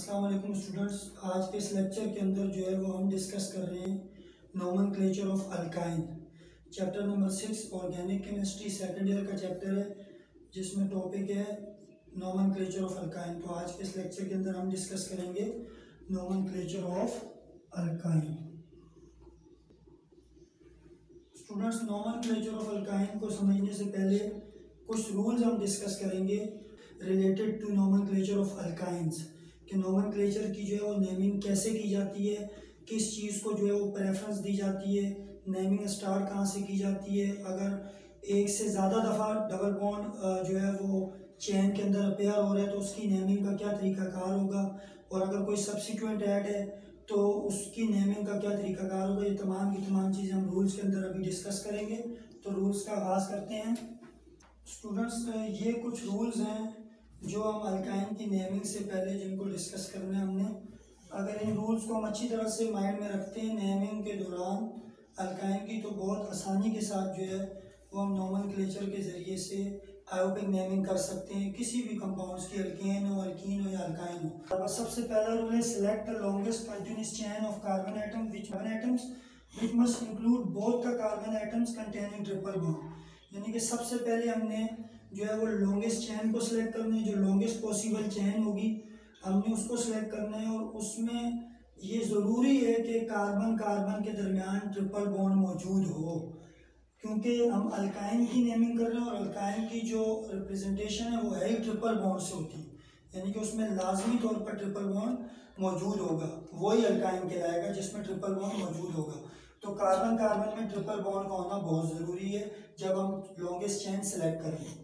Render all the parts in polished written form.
अस्सलाम वालेकुम स्टूडेंट्स। आज के इस लेक्चर के अंदर जो है वो हम डिस्कस कर रहे हैं nomenclature of alkyne, chapter number 6 organic chemistry second year का चैप्टर है, जिसमें टॉपिक है नोमेनक्लेचर ऑफ अल्काइन। तो आज के इस लेक्चर के अंदर हम डिस्कस करेंगे nomenclature of alkyne. Students, nomenclature of alkyne को समझने से पहले कुछ रूल्स हम डिस्कस करेंगे related to nomenclature of alkynes, कि नोमेनक्लेचर की जो है वो नेमिंग कैसे की जाती है, किस चीज़ को जो है वो प्रेफरेंस दी जाती है, नेमिंग स्टार्ट कहाँ से की जाती है, अगर एक से ज़्यादा दफ़ा डबल बॉन्ड जो है वो चेन के अंदर अपेयर हो रहा है तो उसकी नेमिंग का क्या तरीक़ाकार होगा, और अगर कोई सब्सिक्वेंट ऐड है तो उसकी नेमिंग का क्या तरीक़ाकार होगा। ये तमाम की तमाम चीज़ें हम रूल्स के अंदर अभी डिस्कस करेंगे। तो रूल्स का आगाज़ करते हैं। स्टूडेंट्स, ये कुछ रूल्स हैं जो हम अल्काइन की नेमिंग से पहले जिनको डिस्कस करना है हमने। अगर इन रूल्स को हम अच्छी तरह से माइंड में रखते हैं नेमिंग के दौरान अल्काइन की, तो बहुत आसानी के साथ जो है वो हम नोमेनक्लेचर के ज़रिए से आयोपिक नेमिंग कर सकते हैं किसी भी कंपाउंड्स की, अल्केन हो, अल्कीन हो या अल्काइन हो। अब सबसे पहला रूल है select the longest continuous chain of carbon atoms which must include both the carbon atoms containing triple bond. यानी कि सबसे पहले हमने जो है वो लॉन्गेस्ट चेन को सिलेक्ट करना है, जो लॉन्गेस्ट पॉसिबल चेन होगी हमने उसको सिलेक्ट करना है, और उसमें ये ज़रूरी है कि कार्बन कार्बन के दरमियान ट्रिपल बॉन्ड मौजूद हो, क्योंकि हम अल्काइन की नेमिंग कर रहे हैं और अल्काइन की जो रिप्रेजेंटेशन है वो है ही ट्रिपल बॉन्ड से होती है, यानी कि उसमें लाजमी तौर पर ट्रिपल बॉन्ड मौजूद होगा, वही अल्काइन कहलाएगा जिसमें ट्रिपल बॉन्ड मौजूद होगा। तो कार्बन कार्बन में ट्रिपल बॉन्ड का होना बहुत ज़रूरी है जब हम लॉन्गेस्ट चेन सेलेक्ट कर रहे हैं।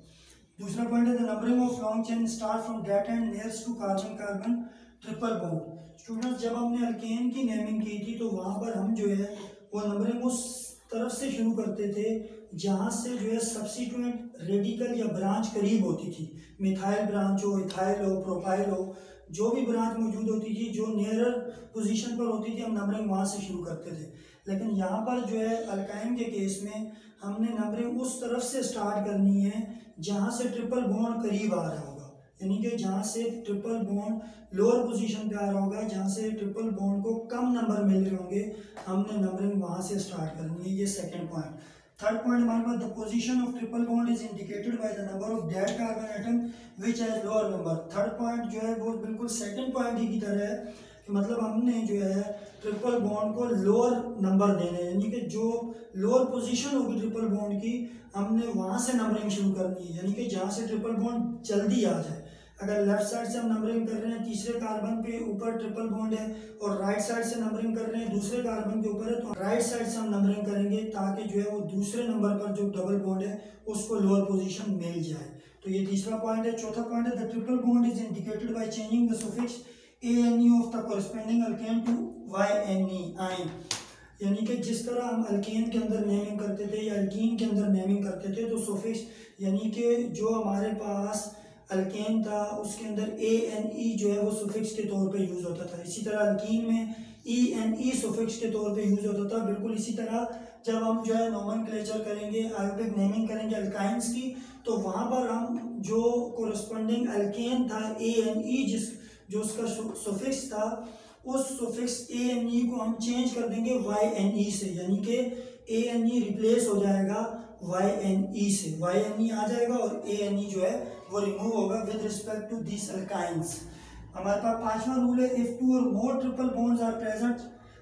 दूसरा पॉइंट है the numbering of long chain start from that end nearest to carbon carbon triple bond. Students, जब हमने अल्केन की नेमिंग की थी तो वहाँ पर हम जो है वो नंबरिंग उस तरफ से शुरू करते थे जहाँ से जो है सब्सिट्यूएंट रेडिकल या ब्रांच करीब होती थी। मिथाइल ब्रांच हो, इथाइल हो, प्रोपाइल हो, जो भी ब्रांच मौजूद होती थी जो नियरर पोजीशन पर होती थी हम नंबरिंग वहाँ से शुरू करते थे। लेकिन यहाँ पर जो है अल्काइन के केस में हमने नंबरिंग उस तरफ से स्टार्ट करनी है जहाँ से ट्रिपल बॉन्ड करीब आ रहा होगा, यानी कि जहाँ से ट्रिपल बॉन्ड लोअर पोजीशन पे आ रहा होगा, जहाँ से ट्रिपल बॉन्ड को कम नंबर मिल रहे होंगे, हमने नंबरिंग वहाँ से स्टार्ट करनी है। ये सेकंड पॉइंट। थर्ड पॉइंट हमारे पास the position of triple bond is indicated by the number of that carbon atom which has lower number. Third point जो है वो बिल्कुल सेकंड पॉइंट ही की तरह है, कि मतलब हमने जो है ट्रिपल बॉन्ड को लोअर नंबर देना है, यानी कि जो लोअर पोजीशन होगी ट्रिपल बॉन्ड की हमने वहाँ से नंबरिंग शुरू करनी है, यानी कि जहाँ से ट्रिपल बॉन्ड जल्दी आ जाए। अगर लेफ्ट साइड से हम नंबरिंग कर रहे हैं, तीसरे कार्बन पे ऊपर ट्रिपल बॉन्ड है, और राइट साइड से नंबरिंग कर रहे हैं, दूसरे कार्बन के ऊपर है, तो राइट साइड से हम नंबरिंग करेंगे ताकि जो है वो दूसरे नंबर पर जो डबल बॉन्ड है उसको लोअर पोजीशन मिल जाए। तो ये तीसरा पॉइंट है। चौथा पॉइंट है the triple bond is indicated by changing the suffix ANE of the corresponding alkane to YNE yne. यानी कि जिस तरह हम अल्केन के अंदर नेमिंग करते थे या अल्कीन के अंदर नेमिंग करते थे, तो सफिक्स यानी कि जो हमारे पास अल्केन था उसके अंदर ANE जो है वो सफिक्स के तौर पे यूज़ होता था, इसी तरह अल्कीन में ENE सफिक्स के तौर पे यूज़ होता था। बिल्कुल इसी तरह जब हम जो है नोमेनक्लेचर करेंगे, आयोपिक नेमिंग करेंगे अल्काइंस की, तो वहाँ पर हम जो कोरस्पोंडिंग अल्केन था ANE जो उसका सफिक्स था, उस सफिक्स ANE को हम चेंज कर देंगे YNE से, यानी कि ANE रिप्लेस हो जाएगा YNE से, YNE आ जाएगा और ANE जो है वो रिमूव होगा with respect to this alkynes. हमारे पास पांचवा रूल है इफ टू और more triple bonds are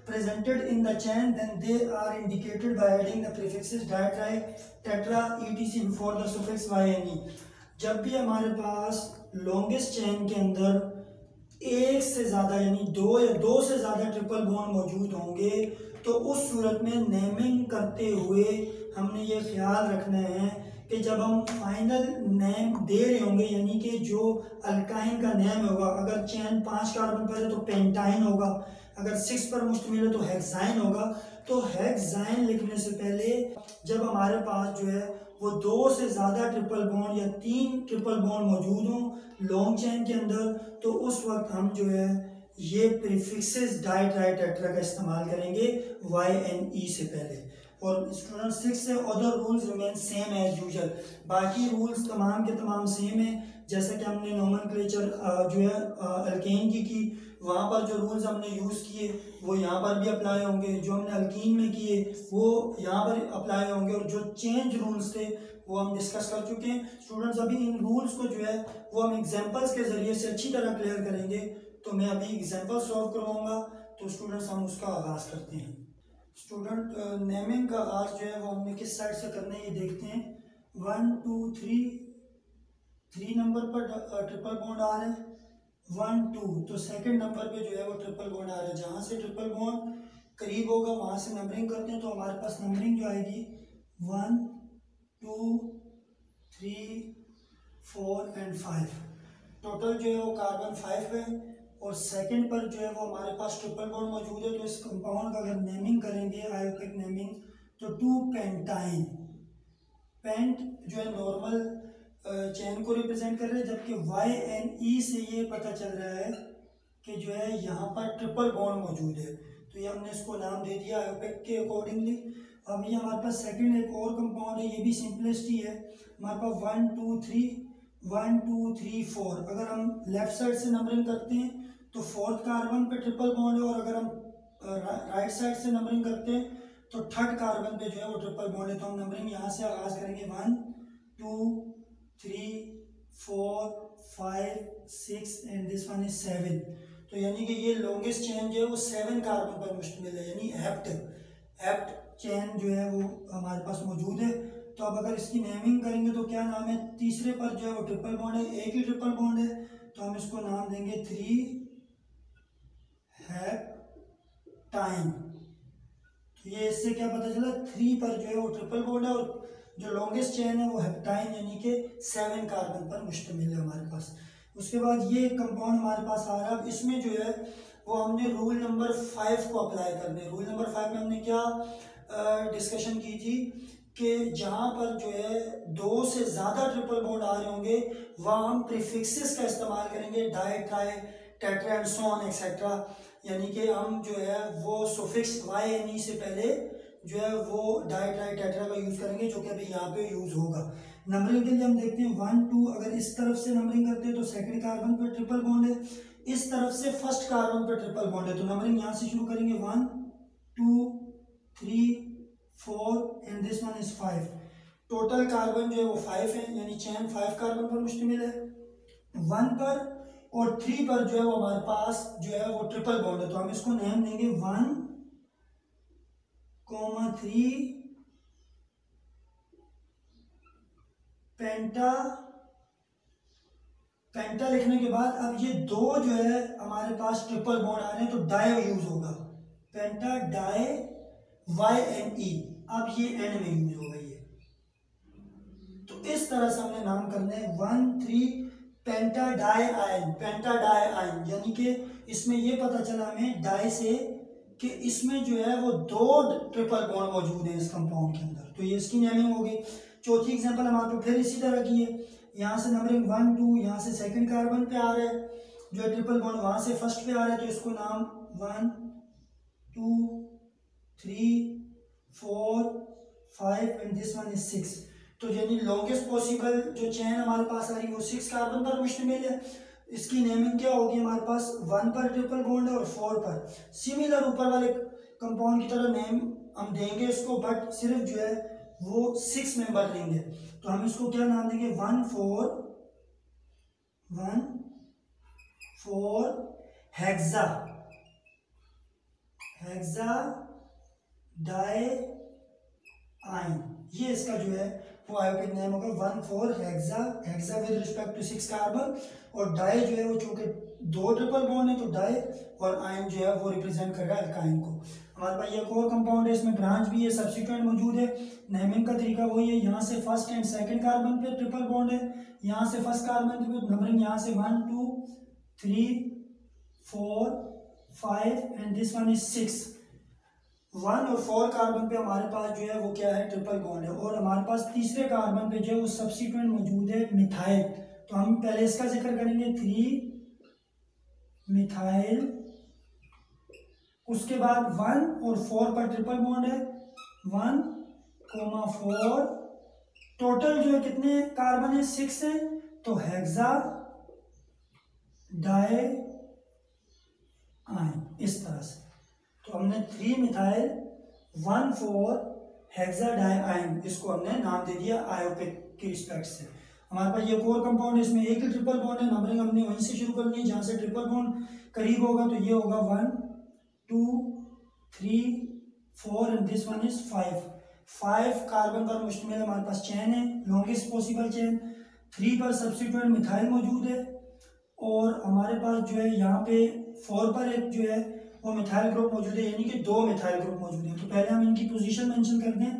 presented in the chain then they are indicated by adding the prefixes di, tri, tetra etc before the suffix YNE। जब भी हमारे पास longest chain के अंदर एक से ज़्यादा यानी दो से ज़्यादा ट्रिपल बॉन्ड मौजूद होंगे, तो उस सूरत में नेमिंग करते हुए हमने ये ख्याल रखना है कि जब हम फाइनल नेम दे रहे होंगे, यानी कि जो अल्काइन का नेम होगा, अगर चेन 5 कार्बन पर है तो पेंटाइन होगा, अगर 6 पर मुश्तमिल है तो हेक्साइन होगा। तो हेक्साइन लिखने से पहले जब हमारे पास जो है वो 2 से ज़्यादा ट्रिपल बॉन्ड या 3 ट्रिपल बॉन्ड मौजूद हों लॉन्ग चेन के अंदर, तो उस वक्त हम जो है ये प्रीफिक्सेस डाई ट्राई टेट्रा का इस्तेमाल करेंगे YNE से पहले। और स्टूडेंट 6 से other rules remain same as usual, बाकी रूल्स तमाम के तमाम सेम है। जैसे कि हमने नोमेनक्लेचर जो है अल्केन की वहाँ पर जो रूल्स हमने यूज़ किए वो यहाँ पर भी अप्लाई होंगे, जो हमने अल्कीन में किए वो यहाँ पर अप्लाई होंगे, और जो चेंज रूल्स थे वो हम डिस्कस कर चुके हैं। स्टूडेंट्स अभी इन रूल्स को जो है वो हम एग्जांपल्स के ज़रिए से अच्छी तरह क्लियर करेंगे। तो मैं अभी एग्जांपल सॉल्व करवाऊंगा, तो स्टूडेंट्स हम उसका आगाज़ करते हैं। स्टूडेंट नेमिंग का आगाज़ जो है वो हमने किस साइड से करना है ये देखते हैं। 1 2 3 नंबर पर ट्रिपल बॉन्ड आ रहा है, 1 2, तो सेकंड नंबर पे जो है वो ट्रिपल बॉन्ड आ रहा है। जहाँ से ट्रिपल बॉन्ड करीब होगा वहाँ से नंबरिंग करते हैं, तो हमारे पास नंबरिंग जो आएगी 1 2 3 4 एंड 5। टोटल जो है वो कार्बन 5 है, और सेकंड पर जो है वो हमारे पास ट्रिपल बॉन्ड मौजूद है। तो इस कंपाउंड का अगर नेमिंग करेंगे आयोपिक नेमिंग, तो 2 पेंटाइन। पेंट जो है नॉर्मल चेन को रिप्रेजेंट कर रहे हैं, जबकि YNE से ये पता चल रहा है कि जो है यहाँ पर ट्रिपल बॉन्ड मौजूद है, तो ये हमने इसको नाम दे दिया आयोपिक के अकॉर्डिंगली। अब ये हमारे पास सेकंड एक और कंपाउंड है, ये भी सिंपलेस्ट ही है। हमारे पास 1 2 3 4। अगर हम लेफ्ट साइड से नंबरिंग करते हैं तो फोर्थ कार्बन पे ट्रिपल बॉन्ड है, और अगर हम राइट साइड से नंबरिंग करते हैं तो थर्ड कार्बन पे जो है वो ट्रिपल बॉन्ड है। तो हम नंबरिंग यहाँ से आगाज़ करेंगे 1 2 3 4 5 6 एंड दिस वन इज 7। तो यानी कि ये लॉन्गेस्ट चेन जो है वो 7 कार्बन पर मुश्तमिल है, यानी हेप्ट चेन जो है वो हमारे पास मौजूद है। तो अब अगर इसकी नेमिंग करेंगे तो क्या नाम है, तीसरे पर जो है वो ट्रिपल बॉन्ड है, एक ही ट्रिपल बॉन्ड है, तो हम इसको नाम देंगे 3 हेप्टाइन। तो ये इससे क्या पता चला, 3 पर जो है वो ट्रिपल बॉन्ड है, और जो लॉन्गेस्ट चेन है वो हेप्टाइन यानी कि 7 कार्बन पर मुश्तमिल है हमारे पास। उसके बाद ये कंपाउंड हमारे पास आ रहा है। अब इसमें जो है वो हमने रूल नंबर 5 को अप्लाई करने। रूल नंबर 5 में हमने क्या डिस्कशन की थी कि जहाँ पर जो है 2 से ज़्यादा ट्रिपल बॉन्ड आ रहे होंगे वहाँ हम प्रीफिक्सेस का इस्तेमाल करेंगे, di tri tetra and so on etcetera, यानी कि हम जो है वो सुफिक्स YNE से पहले जो है वो डाई ट्राई टेट्रा का यूज़ करेंगे, जो कि अभी यहाँ पे यूज़ होगा। नंबरिंग के लिए हम देखते हैं 1 2, अगर इस तरफ से नंबरिंग करते हैं तो सेकंड कार्बन पे ट्रिपल बॉन्ड है, इस तरफ से फर्स्ट कार्बन पे ट्रिपल बॉन्ड है, तो नंबरिंग यहाँ से शुरू करेंगे 1 2 3 4 and this one is 5। Total carbon जो है वो 5 है, यानी चेन 5 कार्बन पर मुश्तमिल है। 1 पर और 3 पर जो है वो हमारे पास जो है वो ट्रिपल बॉन्ड है, तो हम इसको नेम देंगे 1 3 पेंटा लिखने के बाद अब ये 2 जो है हमारे पास ट्रिपल बॉन्ड आ रहे हैं, तो डाई यूज होगा, पेंटा डाई YNE, अब ये एंड में यूज होगा ये। तो इस तरह से हमने नाम करने 1 3 पेंटा डाई आयन, यानी कि इसमें ये पता चला हमें डाई से कि इसमें जो है वो 2 ट्रिपल बॉन्ड मौजूद है इस कंपाउंड के अंदर, तो ये इसकी नेमिंग होगी। चौथी एग्जांपल हमारे पास फिर इसी तरह की है। यहाँ से नंबरिंग 1 2, यहाँ से सेकंड कार्बन पे आ रहा है जो है ट्रिपल बॉन्ड, वहाँ से फर्स्ट पे आ रहा है, तो इसको नाम 1 2 3 4 5 एंड दिस वन इज 6। तो यानी लॉन्गेस्ट पॉसिबल जो चेन हमारे पास आ रही है वो 6 कार्बन पर मुश्तमिल है। इसकी नेमिंग क्या होगी, हमारे पास 1 पर ट्रिपल बॉन्ड है और 4 पर। सिमिलर ऊपर वाले कंपाउंड की तरह नेम हम देंगे इसको, बट सिर्फ जो है वो 6 मेंबर लेंगे, तो हम इसको क्या नाम देंगे 1 4 हेक्सा डाई आइन, ये इसका जो है वो आयोपिक नेम होगा 1 4 hexa with respect to 6 carbon, और डाई जो है वो चूंकि 2 ट्रिपल बॉन्ड है तो डाई, और आयन जो है वो रिप्रेजेंट कर रहा है अल्काइन को। हमारे पास एक और कंपाउंड है, इसमें ब्रांच भी है, सब्स्टिट्यूएंट मौजूद है। नेमिंग का तरीका वही है, यहाँ से फर्स्ट एंड सेकंड कार्बन पे ट्रिपल बॉन्ड है, यहाँ से फर्स्ट कार्बन पे नंबरिंग यहाँ से 1 2 3 4 5 एंड दिस वन इज 6। 1 और 4 कार्बन पे हमारे पास जो है वो क्या है ट्रिपल बॉन्ड है, और हमारे पास तीसरे कार्बन पे जो है वो सब्स्टिट्यूएंट मौजूद है मिथाइल, तो हम पहले इसका जिक्र करेंगे 3 मिथाइल। उसके बाद 1 और 4 पर ट्रिपल बॉन्ड है, 1,4 टोटल जो है कितने कार्बन है 6 है, तो हेक्सा डाई आयन इस तरह से। तो हमने 3 मिथाइल 1,4 हेक्सा डाई आयन इसको हमने नाम दे दिया आयोपिक के रिस्पेक्ट से। हमारे पास ये कोर कंपाउंड है, इसमें एक ही ट्रिपल बॉन्ड है, नंबरिंग हमने वहीं से शुरू करनी है जहाँ से ट्रिपल बॉन्ड करीब होगा। तो ये होगा 1 2 3 4 and this one is 5 carbon पर मुश्तमिल हमारे पास चेन है, लॉन्गेस्ट पॉसिबल चेन। 3 पर सब्स्टिट्यूएंट मिथाइल मौजूद है और हमारे पास जो है यहाँ पे 4 पर एक जो है वो मिथाइल ग्रुप मौजूद है, यानी कि 2 मिथाइल ग्रुप मौजूद है। तो पहले हम इनकी पोजीशन मेंशन कर दें,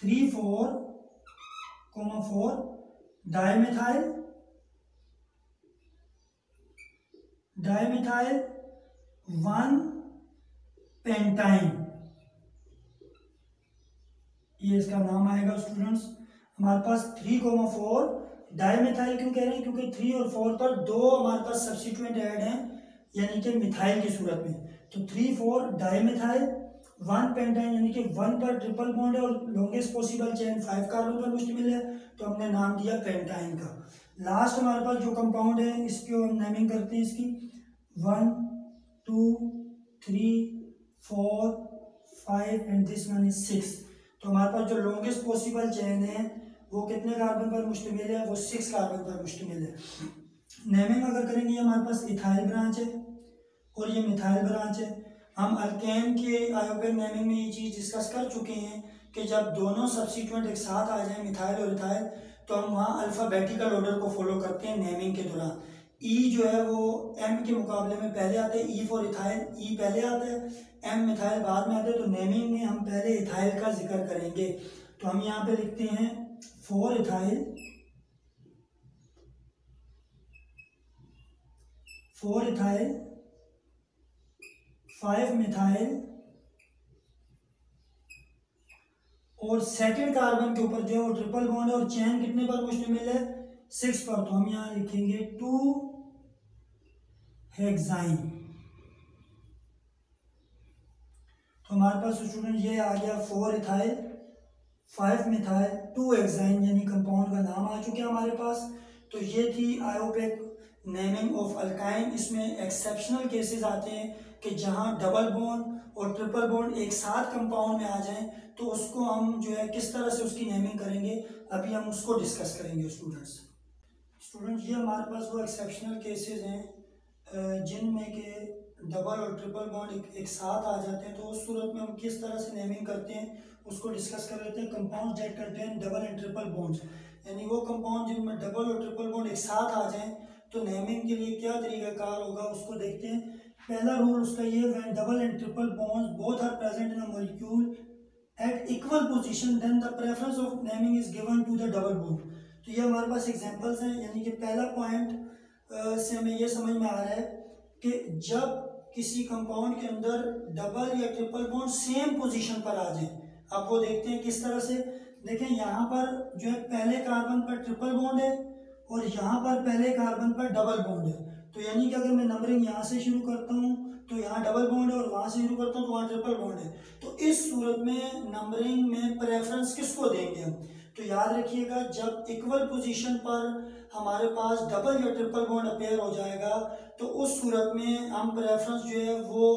3 4 4 डाइमिथाइल 1 पेंटाइन, ये इसका नाम आएगा स्टूडेंट्स। हमारे पास 3,4 डाइमिथाइल क्यों कह रहे हैं, क्योंकि 3 और 4 पर 2 हमारे पास सब्स्टिट्यूएंट ऐड हैं, यानी कि मिथाइल की सूरत में। तो 3 4 डाइमिथाइल 1 पेंटाइन, यानी कि 1 पर ट्रिपल बॉन्ड है और लॉन्गेस्ट पॉसिबल चेन 5 कार्बन पर मुश्तमिल है, तो हमने नाम दिया पेंटाइन का। लास्ट हमारे पास जो कंपाउंड है इसको हम नेमिंग करते हैं इसकी 1 2 3 4 5 एंड दिस वन इज 6। तो हमारे पास जो लॉन्गेस्ट पॉसिबल चेन है वो कितने कार्बन पर मुश्तमिल है, वो 6 कार्बन पर मुश्तमिल है। नेमिंग अगर करेंगे, हमारे पास इथाइल ब्रांच है और ये मिथाइल ब्रांच है। हम अल्केन के आयोपिक नेमिंग में ये चीज़ डिस्कस कर चुके हैं कि जब दोनों सब्स्टिट्यूएंट एक साथ आ जाएं, मिथाइल और इथाइल, तो हम वहाँ अल्फ़ाबेटिकल ऑर्डर को फॉलो करते हैं नेमिंग के दौरान। ई जो है वो एम के मुकाबले में पहले आते हैं, ई फॉर इथाइल ई पहले आता है, एम मिथाइल बाद में आते हैं। तो नेमिंग में हम पहले इथाइल का जिक्र करेंगे। तो हम यहाँ पे लिखते हैं 4 इथाइल 5 मिथाइल और सेकंड कार्बन के ऊपर जो है वो ट्रिपल बॉन्ड है और चेन कितने पर मुश्तमिल है, 6 पर। तो हम यहाँ लिखेंगे 2 हेक्साइन। तो हमारे पास स्टूडेंट ये आ गया 4 इथाइल 5 मिथाइल 2 हेक्साइन, यानी कंपाउंड का नाम आ चुका है हमारे पास। तो ये थी आयोपिक नेमिंग ऑफ अल्काइन। इसमें एक्सेप्शनल केसेस आते हैं कि जहाँ डबल बॉन्ड और ट्रिपल बॉन्ड एक साथ कंपाउंड में आ जाएं, तो उसको हम जो है किस तरह से उसकी नेमिंग करेंगे, अभी हम उसको डिस्कस करेंगे स्टूडेंट्स। ये हमारे पास वो एक्सेप्शनल केसेस हैं जिनमें के डबल और ट्रिपल बॉन्ड एक साथ आ जाते हैं। तो उस सूरत में हम किस तरह से नेमिंग करते हैं उसको डिस्कस कर लेते हैं। Compounds that contain double and triple bonds, यानी वो कंपाउंड जिनमें डबल और ट्रिपल बॉन्ड एक साथ आ जाएं, तो नेमिंग के लिए क्या तरीकाकार होगा उसको देखते हैं। पहला रूल उसका ये, when double and triple bonds both are present in a molecule at equal position then the preference of naming is given to the double bond. तो ये हमारे पास एग्जांपल्स हैं, यानी कि पहला पॉइंट से हमें ये समझ में आ रहा है कि जब किसी कंपाउंड के अंदर डबल या ट्रिपल बॉन्ड सेम पोजीशन पर आ जाए, अब वो देखते हैं किस तरह से। देखें यहाँ पर जो है पहले कार्बन पर ट्रिपल बॉन्ड है और यहाँ पर पहले कार्बन पर डबल बॉन्ड है। तो यानी कि अगर मैं नंबरिंग यहाँ से शुरू करता हूँ तो यहाँ डबल बॉन्ड है और वहाँ से शुरू करता हूँ तो वहाँ ट्रिपल बॉन्ड है। तो इस सूरत में नंबरिंग में प्रेफरेंस किसको देंगे हम, तो याद रखिएगा जब इक्वल पोजीशन पर हमारे पास डबल या ट्रिपल बॉन्ड अपेयर हो जाएगा तो उस सूरत में हम प्रेफरेंस जो है वो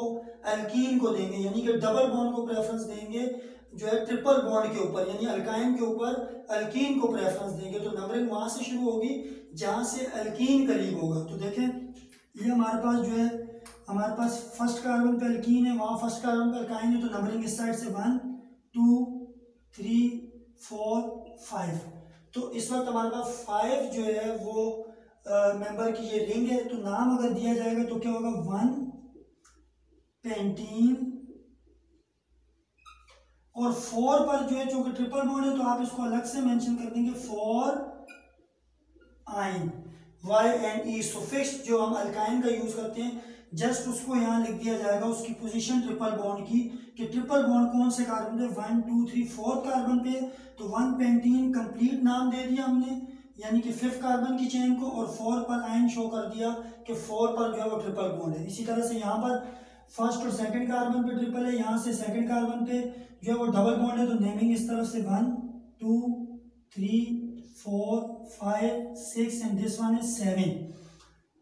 अल्कीन को देंगे, यानी कि डबल बॉन्ड को प्रेफरेंस देंगे जो है ट्रिपल बॉन्ड के ऊपर, यानी अल्काइन के ऊपर अल्कीन को प्रेफरेंस देंगे। तो नंबरिंग वहाँ से शुरू होगी जहाँ से अल्कीन करीब होगा। तो देखें ये हमारे पास जो है हमारे पास फर्स्ट कार्बन पे अल्कीन है, वहाँ फर्स्ट कार्बन पे अल्काइन है, तो नंबरिंग इस साइड से 1 2 3 4 5। तो इस वक्त हमारे पास 5 जो है वो मेंबर की ये रिंग है। तो नाम अगर दिया जाएगा तो क्या होगा, 1 पेंटीन और 4 पर जो है चूंकि ट्रिपल बॉन्ड है तो आप इसको अलग से मेंशन कर देंगे 4 आइन, YNE सुफिक्स जो हम अल्काइन का यूज करते हैं, जस्ट उसको यहाँ लिख दिया जाएगा उसकी पोजीशन ट्रिपल बॉन्ड की, कि ट्रिपल बॉन्ड कौन से कार्बन पे 1 2 3 4 कार्बन पे। तो 1 पेंटीन कंप्लीट नाम दे दिया हमने, यानी कि 5th कार्बन की चेन को, और 4 पर आइन शो कर दिया कि 4 पर जो है वो ट्रिपल बॉन्ड है। इसी तरह से यहाँ पर फर्स्ट और सेकंड कार्बन पे ट्रिपल है, यहाँ से सेकंड कार्बन पे जो है वो डबल बॉन्ड है, तो नेमिंग इस तरफ से 1 2 3 4 5 6 एंड दिस वन इज 7।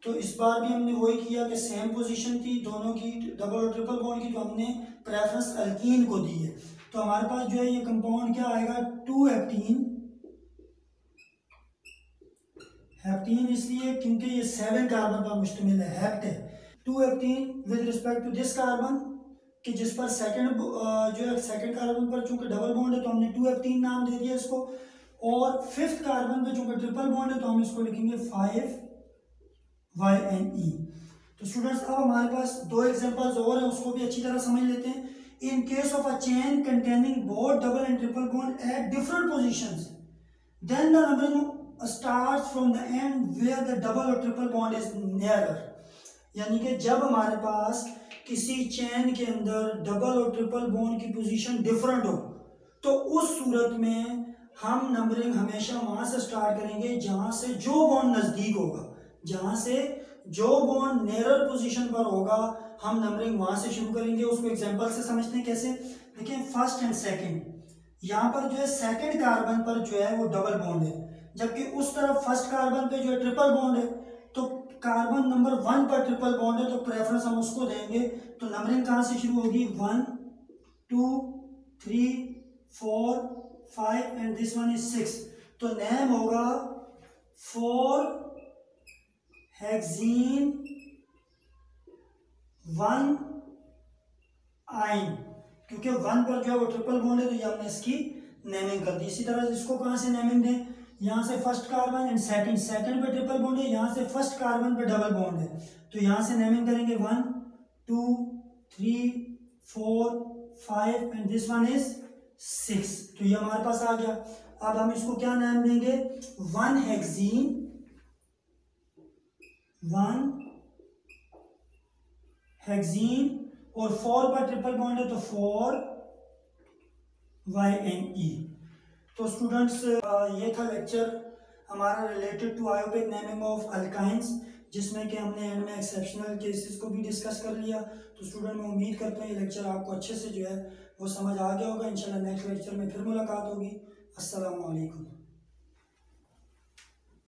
तो इस बार भी हमने वही किया कि सेम पोजीशन थी दोनों की, डबल और ट्रिपल बॉन्ड की, तो हमने प्रेफरेंस अल्कीन को दी है। तो हमारे पास जो है ये कंपाउंड क्या आएगा, 2 हेप्टीन। हेप्टीन इसलिए क्योंकि ये 7 कार्बन पर मुश्तमिल है, हेप्ट है। 2 heptyne with respect to this carbon, कि जिस पर सेकंड जो है सेकंड कार्बन पर चूंकि डबल बॉन्ड है तो हमने 2 हेप्टीन नाम दे दिया इसको, और फिफ्थ कार्बन पे चूंकि ट्रिपल बॉन्ड है तो हम इसको लिखेंगे 5YNE। तो स्टूडेंट्स अब हमारे पास 2 एग्जांपल्स और हैं, उसको भी अच्छी तरह समझ लेते हैं। In case of a chain containing both double and triple bond at different positions, then the numbering starts from the end where the double और ट्रिपल बॉन्ड इज नियरर। यानी कि जब हमारे पास किसी चेन के अंदर डबल और ट्रिपल बॉन्ड की पोजीशन डिफरेंट हो, तो उस सूरत में हम नंबरिंग हमेशा वहां से स्टार्ट करेंगे जहां से जो बॉन्ड नजदीक होगा, जहां से जो बॉन्ड नियरर पोजीशन पर होगा हम नंबरिंग वहां से शुरू करेंगे। उसको एग्जांपल से समझते हैं कैसे। देखिए फर्स्ट एंड सेकंड, यहाँ पर जो है सेकंड कार्बन पर जो है वो डबल बॉन्ड है, जबकि उस तरफ फर्स्ट कार्बन पे जो है ट्रिपल बॉन्ड है। तो कार्बन नंबर 1 पर ट्रिपल बॉन्ड है तो प्रेफरेंस हम उसको देंगे। तो नंबरिंग कहाँ से शुरू होगी, 1 2 3 4 5 एंड दिस वन इज 6। तो नेम होगा 4 हेक्सीन 1 आइन, क्योंकि 1 पर जो है वो ट्रिपल बॉन्ड है तो ये हमने इसकी नेमिंग कर दी। इसी तरह इसको कहाँ से नेमिंग दें, यहाँ से फर्स्ट कार्बन एंड सेकंड पे ट्रिपल बॉन्ड है, यहाँ से फर्स्ट कार्बन पे डबल बॉन्ड है, तो यहाँ से नेमिंग करेंगे 1 2 3 4 5 एंड दिस वन इज 6। तो ये हमारे पास आ गया। अब हम इसको क्या नाम देंगे, 1 हेक्सीन 1 हेक्सीन, और 4 पर ट्रिपल बॉन्ड है तो 4YNE। तो स्टूडेंट्स ये था लेक्चर हमारा related to IUPAC naming of alkynes, जिसमें कि हमने एंड में एक्सेप्शनल केसेस को भी डिस्कस कर लिया। तो स्टूडेंट मैं उम्मीद करता हूँ ये लेक्चर आपको अच्छे से जो है वो समझ आ गया होगा। इंशाल्लाह नेक्स्ट लेक्चर में फिर मुलाकात होगी। अस्सलामु अलैकुम।